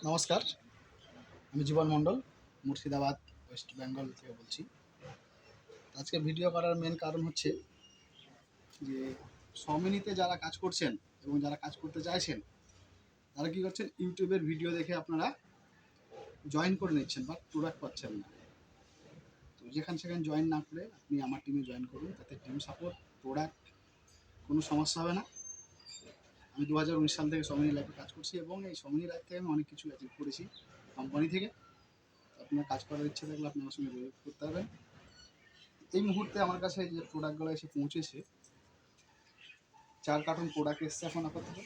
নমস্কার, আমি জীবন মণ্ডল, মুর্শিদাবাদ, ওয়েস্ট বেঙ্গল থেকে বলছি। আজকে ভিডিও করার মেন কারণ হচ্ছে যে সমিনিতে যারা কাজ করছেন এবং যারা কাজ করতে চাইছেন তারা কী করছেন, ইউটিউবের ভিডিও দেখে আপনারা জয়েন করে নিচ্ছেন বা প্রোডাক্ট পাচ্ছেন না। তো যেখানে সেখানে জয়েন না করে আপনি আমার টিমে জয়েন করুন, তাতে টিম সাপোর্ট, প্রোডাক্ট কোনো সমস্যা হবে না। আমি 2019 সাল থেকে সমিনি লাইফে কাজ করছি এবং এই সমিনি লাইফ থেকে আমি অনেক কিছু অ্যাচিভ করেছি কোম্পানি থেকে। আপনার কাজ করার ইচ্ছে থাকলে আপনি আমার সঙ্গে যোগাযোগ করতে পারবেন। এই মুহূর্তে আমার কাছে যে প্রোডাক্টগুলো এসে পৌঁছেছে, 4 কার্টন প্রোডাক্ট এসছে এখন আপাতত।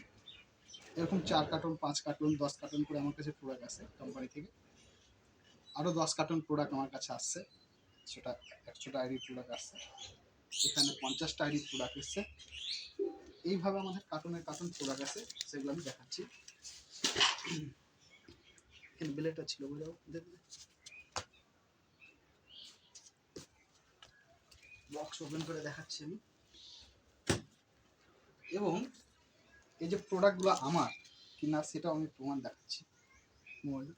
এরকম 4 কার্টন, 5 কার্টন, 10 কার্টন করে আমার কাছে প্রোডাক্ট আসে কোম্পানি থেকে। আরও 10 কার্টন প্রোডাক্ট আমার কাছে আসছে, সেটা 100টা আইডি প্রোডাক্ট আসছে। এখানে 50টা আইডি প্রোডাক্ট এসছে। এইভাবে আমাদের কার্টনের কার্টন প্রোডাক্ট আছে, সেগুলো আমি দেখাচ্ছি। এখানে বিলেটটা ছিল, বোঝাও দেখবে, বক্স ওপেন করে দেখাচ্ছি আমি। এবং এই যে প্রোডাক্টগুলো আমার কিনা সেটাও আমি প্রমাণ দেখাচ্ছি মোবাইল।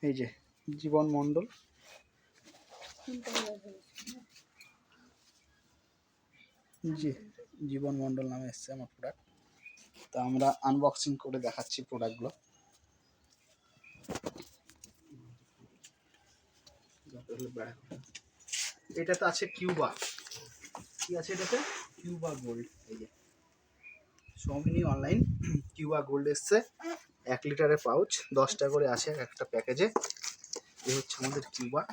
এই যে জীবন মণ্ডল, জি জীবন মণ্ডল নামে এসছে আমার প্রোডাক্ট। তা আমরা আনবক্সিং করে দেখাচ্ছি প্রোডাক্টগুলো। এটাতে আছে কিউবা, কি আছে এটাতে? Cuba gold. এই যে সমিনি অনলাইন কিউবা গোল্ড এসছে, 1 লিটারের পাউচ, 10টা করে আছে একটা প্যাকেজে। এই হচ্ছে আমাদের কিউবা।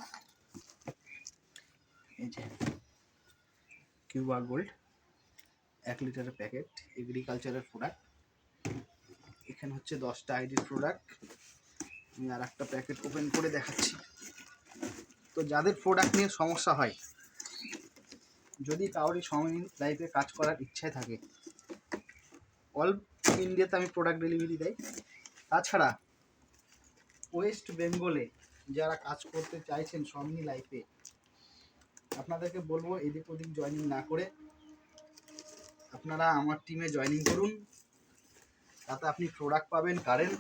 এই যে কিউবা গোল্ড 1 লিটারের প্যাকেট, এগ্রিকালচারের প্রোডাক্ট। এখানে হচ্ছে 10টা আইডির প্রোডাক্ট। আমি আর একটা প্যাকেট ওপেন করে দেখাচ্ছি। তো যাদের প্রোডাক্ট নিয়ে সমস্যা হয়, যদি কারোরই সমিনি লাইফে কাজ করার ইচ্ছায় থাকে, অল ইন্ডিয়াতে আমি প্রোডাক্ট ডেলিভারি দেই। তাছাড়া ওয়েস্ট বেঙ্গলে যারা কাজ করতে চাইছেন সমিনি লাইফে, আপনাদেরকে বলবো এদিক ওদিক জয়েনিং না করে আপনারা আমার টিমে জয়েনিং করুন। তাতে আপনি প্রোডাক্ট পাবেন, current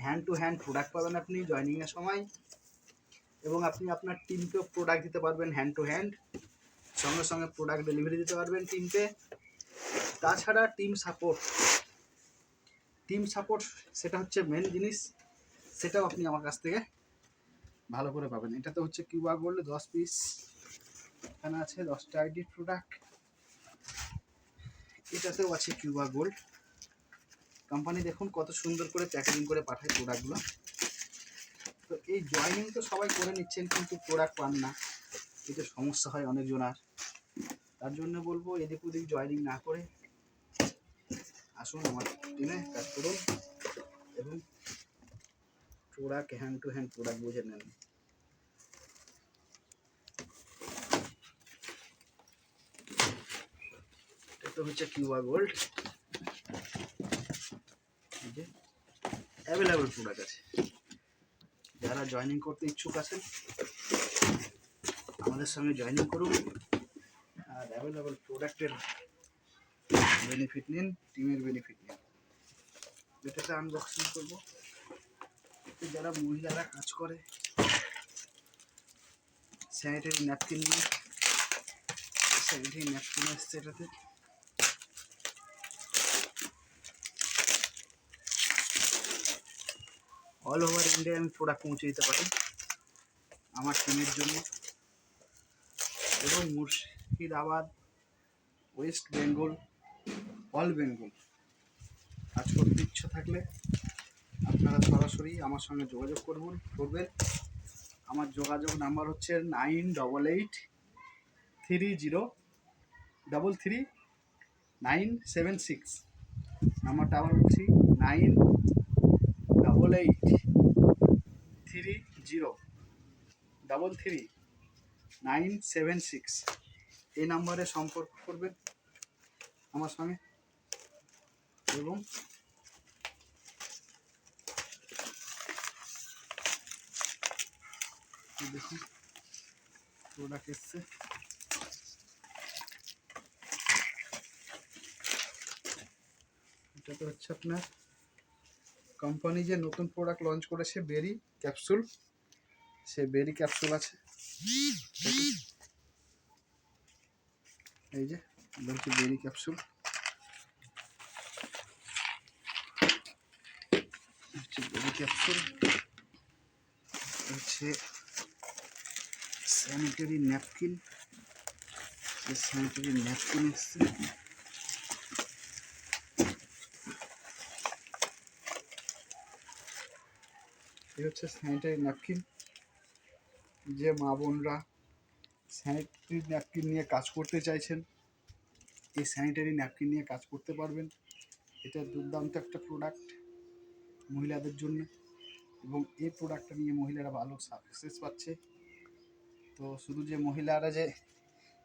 hand to hand product পাবেন আপনি জয়েনিংয়ের সময়, এবং আপনি আপনার টিমকেও প্রোডাক্ট দিতে পারবেন হ্যান্ড টু হ্যান্ড, সঙ্গে সঙ্গে প্রোডাক্ট ডেলিভারি দিতে পারবেন টিমকে। তাছাড়া টিম সাপোর্ট সেটা হচ্ছে মেন জিনিস, সেটাও আপনি আমার কাছ থেকে ভালো করে পাবেন। এটাতে হচ্ছে কিউবা গোল্ড 10 পিস, এখানে আছে 10টা আইডির প্রোডাক্ট। এটাতেও আছে কিউবা গোল্ড। কোম্পানি দেখুন কত সুন্দর করে প্যাকেজিং করে পাঠায় প্রোডাক্টগুলো। তো এই জয়েনিং তো সবাই করে নিচ্ছেন, কিন্তু প্রোডাক্ট পান না, এটা সমস্যা হয় অনেকজনার। তার জন্য বলবো এদিক ওদিক জয়েনিং না করে আসুন আমার টিমে কাজ করুন এবং product hand to hand product বুঝে নেন। এটা হচ্ছে কিউবা গোল্ড, এই যে অ্যাভেলেবল প্রোডাক্ট আছে। যারা জয়েনিং করতে ইচ্ছুক আছেন আমাদের সঙ্গে জয়েনিং করুন, আর অ্যাভেলেবল প্রোডাক্টের বেনিফিট নিন, টিমের বেনিফিট নিন। এটাতে আনবক্সিং করবো। যারা মহিলারা কাজ করে স্যানিটারি ন্যাপকিন নিয়ে, স্যানিটারি ন্যাপকিন আসছে এটাতে। অল ওভার ইন্ডিয়া আমি প্রোডাক্ট পৌঁছে দিতে পারি আমার টিমের জন্য। এবং মুর্শিদাবাদ, ওয়েস্ট বেঙ্গল, অল বেঙ্গল কাজ করতে ইচ্ছা থাকলে আপনারা সরাসরি আমার সঙ্গে যোগাযোগ করবেন। আমার যোগাযোগ নাম্বার হচ্ছে 9883033976। নাম্বারটা আবার বলছি, 9883033976। এই নাম্বারে সম্পর্ক করবেন আমার সঙ্গে। এবং দেখুন প্রোডাক্ট এসছে, এটা হচ্ছে আপনার কোম্পানি যে নতুন প্রোডাক্ট লঞ্চ করেছে বেরি ক্যাপসুল, সে বেরি ক্যাপসুল আছে। এই যে বলছি বেরি ক্যাপসুল, হচ্ছে বেরি ক্যাপসুল, হচ্ছে স্যানিটারি ন্যাপকিন, স্যানিটারি ন্যাপকিন এসছে। এই হচ্ছে স্যানিটারি ন্যাপকিন। যে মা বোনরা স্যানিটারি ন্যাপকিন নিয়ে কাজ করতে চাইছেন, এই স্যানিটারি ন্যাপকিন নিয়ে কাজ করতে পারবেন। এটা দুর্দান্ত একটা প্রোডাক্ট মহিলাদের জন্য, এবং এই প্রোডাক্টটা নিয়ে মহিলারা ভালো সাকসেস পাচ্ছে। তো শুধু যে মহিলারা যে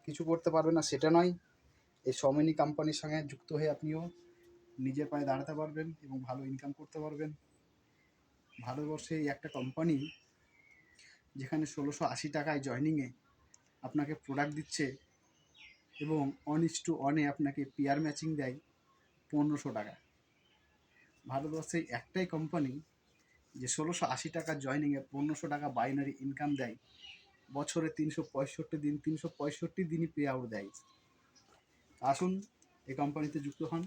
কিছু করতে পারবে না সেটা নয়, এই সমিনি কোম্পানির সঙ্গে যুক্ত হয়ে আপনিও নিজের পায়ে দাঁড়াতে পারবেন এবং ভালো ইনকাম করতে পারবেন। ভারতবর্ষে এই একটা কোম্পানি যেখানে 1680 টাকায় জয়নিংয়ে আপনাকে প্রোডাক্ট দিচ্ছে এবং 1:1 আপনাকে পেয়ার ম্যাচিং দেয় 1500 টাকা। ভারতবর্ষে একটাই কোম্পানি যে 1680 টাকা জয়নিংয়ে 1500 টাকা বাইনারি ইনকাম দেয়, বছরে 365 দিন, 365 দিনই পে আউট দেয়। আসুন এই কোম্পানিতে যুক্ত হন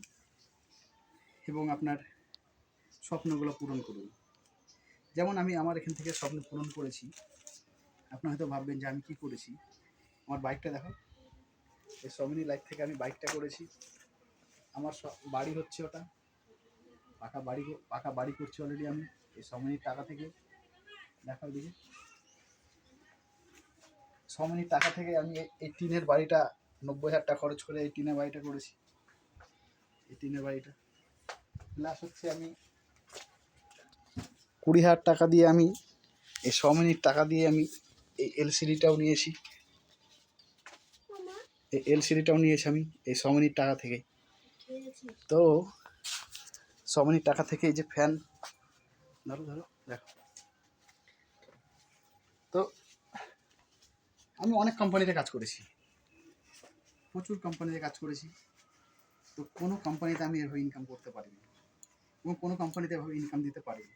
এবং আপনার স্বপ্নগুলো পূরণ করুন। যেমন আমি আমার এখান থেকে স্বপ্ন পূরণ করেছি। আপনারা হয়তো ভাববেন যে আমি কী করেছি। আমার বাইকটা দেখো, এই সমিনি লাইফ থেকে আমি বাইকটা করেছি। আমার বাড়ি হচ্ছে ওটা, পাকা বাড়ি করছি অলরেডি আমি এই সমিনির টাকা থেকে। দেখাও দিকে, সমিনির টাকা থেকে আমি এই টিনের বাড়িটা 90,000 টাকা খরচ করে এই টিনের বাড়িটা করেছি। এই টিনের বাড়িটা প্লাস হচ্ছে আমি 20,000 টাকা দিয়ে আমি এই সমিনির টাকা দিয়ে আমি এই এলসিডিটাও নিয়েছি। এই এলসিডিটাও নিয়েছি আমি এই সমিনির টাকা থেকে। তো সমিনির টাকা থেকে এই যে ফ্যান, ধরো ধরো দেখো। তো আমি অনেক কোম্পানিতে কাজ করেছি, প্রচুর কোম্পানিতে কাজ করেছি। তো কোনো কোম্পানিতে আমি এভাবে ইনকাম করতে পারিনি এবং কোনো কোম্পানিতে এভাবে ইনকাম দিতে পারিনি।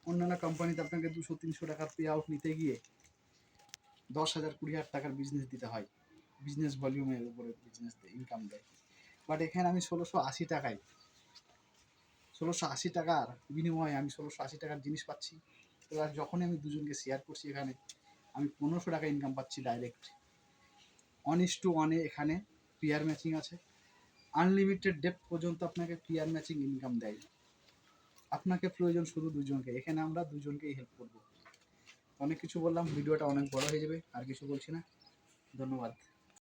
অন্যান্য কোম্পানিতে আপনাকে 200-300 টাকার পে আউট নিতে গিয়ে 10,000-20,000 টাকার বিজনেস দিতে হয়, বিজনেস ভলিউমের উপরে বিজনেস ইনকাম দেয়। বাট এখানে আমি 1680 টাকার বিনিময়ে আমি 1680 টাকার জিনিস পাচ্ছি। এবার যখনই আমি দুজনকে শেয়ার করছি, এখানে আমি 1500 টাকা ইনকাম পাচ্ছি ডাইরেক্ট। 1:1 এখানে পেয়ার ম্যাচিং আছে, আনলিমিটেড ডেপথ পর্যন্ত আপনাকে পেয়ার ম্যাচিং ইনকাম দেয়। আপনাকে প্রয়োজন শুধু দুজনকে, এখানে আমরা দুজনকেই হেল্প করব। অনেক কিছু বললাম, ভিডিওটা অনেক বড় হয়ে যাবে, আর কিছু বলছি না। ধন্যবাদ।